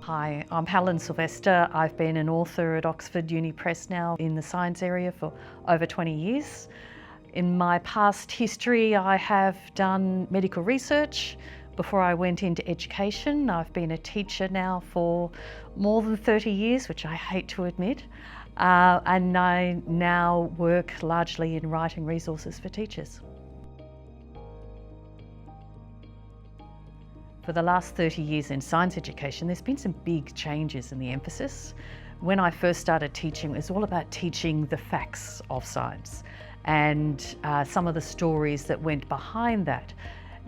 Hi, I'm Helen Silvester. I've been an author at Oxford Uni Press now in the science area for over 20 years. In my past history, I have done medical research. Before I went into education, I've been a teacher now for more than 30 years, which I hate to admit. And I now work largely in writing resources for teachers. For the last 30 years in science education, there's been some big changes in the emphasis. When I first started teaching, it was all about teaching the facts of science and some of the stories that went behind that.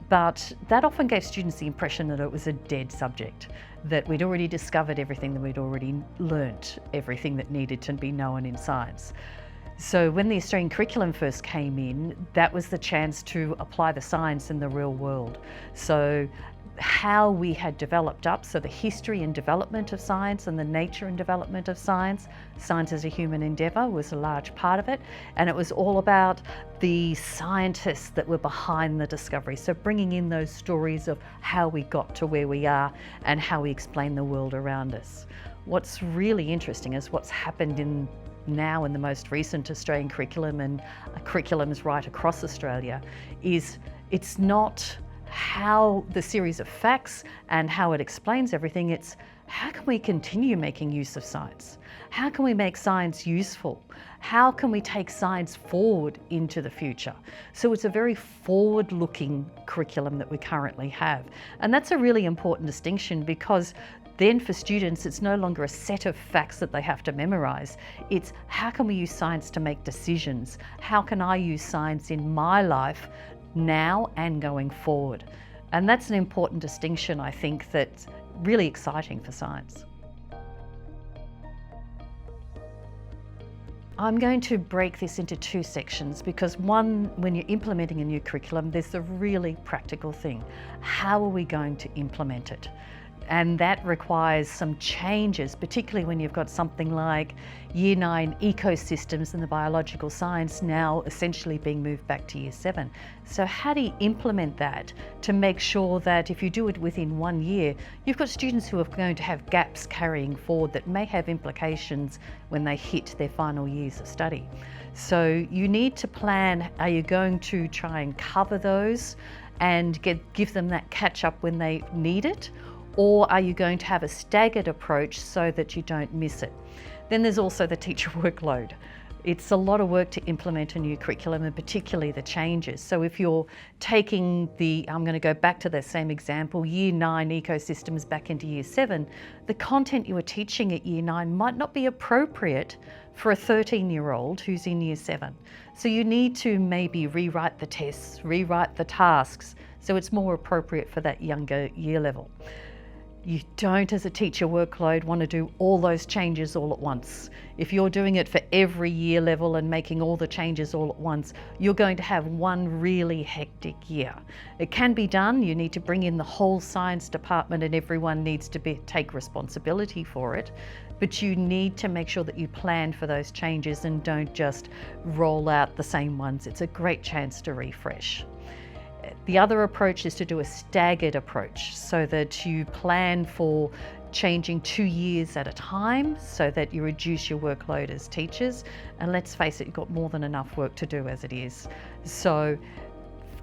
But that often gave students the impression that it was a dead subject, that we'd already discovered everything, that we'd already learnt everything that needed to be known in science. So when the Australian curriculum first came in, that was the chance to apply the science in the real world. So how we had developed up, so the history and development of science and the nature and development of science as a human endeavour was a large part of it, and it was all about the scientists that were behind the discovery. So bringing in those stories of how we got to where we are and how we explain the world around us. What's really interesting is what's happened now in the most recent Australian curriculum and curriculums right across Australia is it's not how the series of facts and how it explains everything, it's how can we continue making use of science? How can we make science useful? How can we take science forward into the future? So it's a very forward-looking curriculum that we currently have. And that's a really important distinction, because then for students, it's no longer a set of facts that they have to memorise. It's how can we use science to make decisions? How can I use science in my life now and going forward? And that's an important distinction, I think, that's really exciting for science. I'm going to break this into two sections, because one, when you're implementing a new curriculum, there's the really practical thing. How are we going to implement it? And that requires some changes, particularly when you've got something like Year 9 ecosystems and the biological science now essentially being moved back to Year 7. So how do you implement that to make sure that if you do it within 1 year, you've got students who are going to have gaps carrying forward that may have implications when they hit their final years of study. So you need to plan, are you going to try and cover those and give them that catch up when they need it? Or are you going to have a staggered approach so that you don't miss it? Then there's also the teacher workload. It's a lot of work to implement a new curriculum, and particularly the changes. So if you're taking I'm going to go back to the same example, Year 9 ecosystems back into Year 7, the content you were teaching at Year 9 might not be appropriate for a 13-year-old who's in Year 7. So you need to maybe rewrite the tests, rewrite the tasks, so it's more appropriate for that younger year level. You don't, as a teacher workload, want to do all those changes all at once. If you're doing it for every year level and making all the changes all at once, you're going to have one really hectic year. It can be done. You need to bring in the whole science department and everyone needs to take responsibility for it. But you need to make sure that you plan for those changes and don't just roll out the same ones. It's a great chance to refresh. The other approach is to do a staggered approach, so that you plan for changing 2 years at a time so that you reduce your workload as teachers. And let's face it, you've got more than enough work to do as it is. So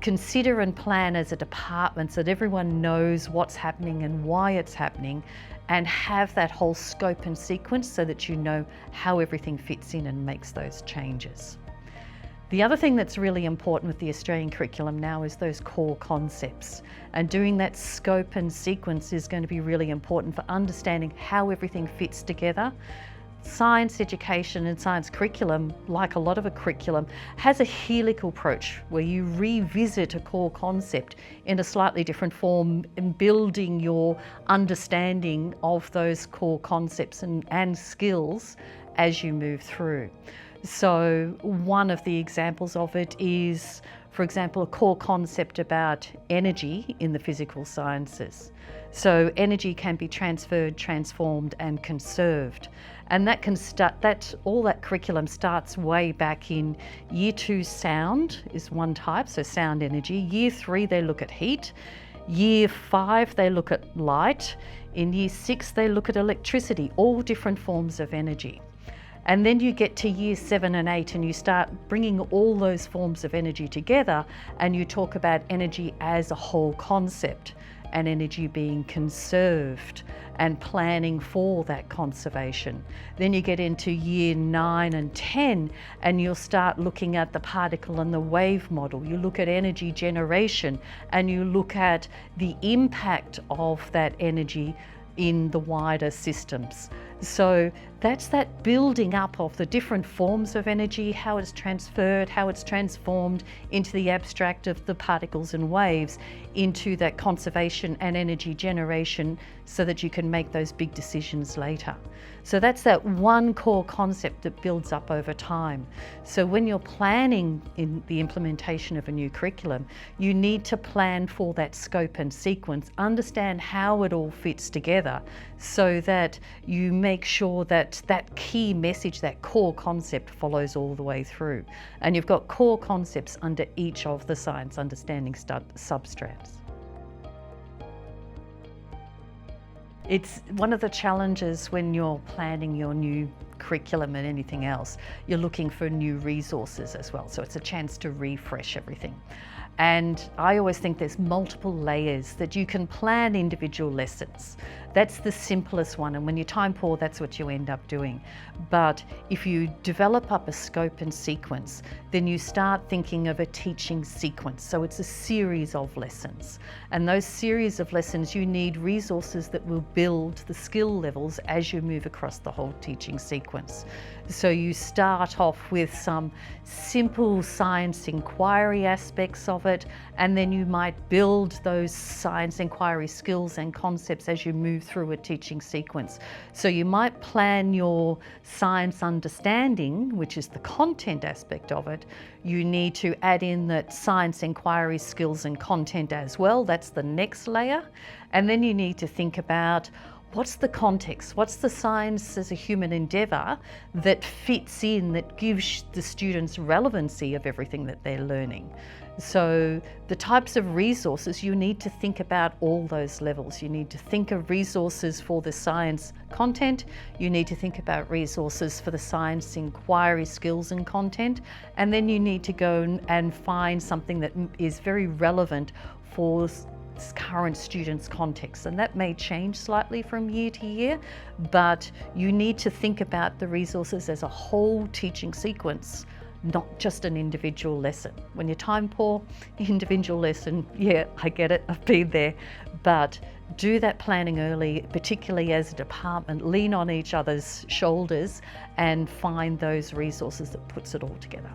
consider and plan as a department so that everyone knows what's happening and why it's happening, and have that whole scope and sequence so that you know how everything fits in and makes those changes. The other thing that's really important with the Australian curriculum now is those core concepts, and doing that scope and sequence is going to be really important for understanding how everything fits together. Science education and science curriculum, like a lot of a curriculum, has a helical approach where you revisit a core concept in a slightly different form and building your understanding of those core concepts and skills as you move through. So one of the examples of it is, for example, a core concept about energy in the physical sciences. So energy can be transferred, transformed and conserved. And that can start, all that curriculum starts way back in Year 2 sound is one type, so sound energy. Year 3 they look at heat. Year 5, they look at light. In year 6, they look at electricity, all different forms of energy. And then you get to year 7 and 8 and you start bringing all those forms of energy together, and you talk about energy as a whole concept and energy being conserved and planning for that conservation. Then you get into year 9 and 10 and you'll start looking at the particle and the wave model. You look at energy generation and you look at the impact of that energy in the wider systems. So that's that building up of the different forms of energy, how it's transferred, how it's transformed into the abstract of the particles and waves, into that conservation and energy generation, so that you can make those big decisions later. So that's that one core concept that builds up over time. So when you're planning in the implementation of a new curriculum, you need to plan for that scope and sequence, understand how it all fits together, so that you make sure that that key message, that core concept, follows all the way through. And you've got core concepts under each of the science understanding substrats. It's one of the challenges when you're planning your new curriculum and anything else. You're looking for new resources as well, so it's a chance to refresh everything. And I always think there's multiple layers that you can plan individual lessons. That's the simplest one, and when you're time poor, that's what you end up doing. But if you develop up a scope and sequence, then you start thinking of a teaching sequence. So it's a series of lessons. And those series of lessons, you need resources that will build the skill levels as you move across the whole teaching sequence. So you start off with some simple science inquiry aspects of it, and then you might build those science inquiry skills and concepts as you move through a teaching sequence. So you might plan your science understanding, which is the content aspect of it. You need to add in that science inquiry skills and content as well. That's the next layer. And then you need to think about, what's the context? What's the science as a human endeavour that fits in, that gives the students relevancy of everything that they're learning? So the types of resources, you need to think about all those levels. You need to think of resources for the science content. You need to think about resources for the science inquiry skills and content. And then you need to go and find something that is very relevant for current students' context, and that may change slightly from year to year, but you need to think about the resources as a whole teaching sequence, not just an individual lesson. When you're time poor, individual lesson, yeah, I get it, I've been there, but do that planning early, particularly as a department. Lean on each other's shoulders and find those resources that puts it all together.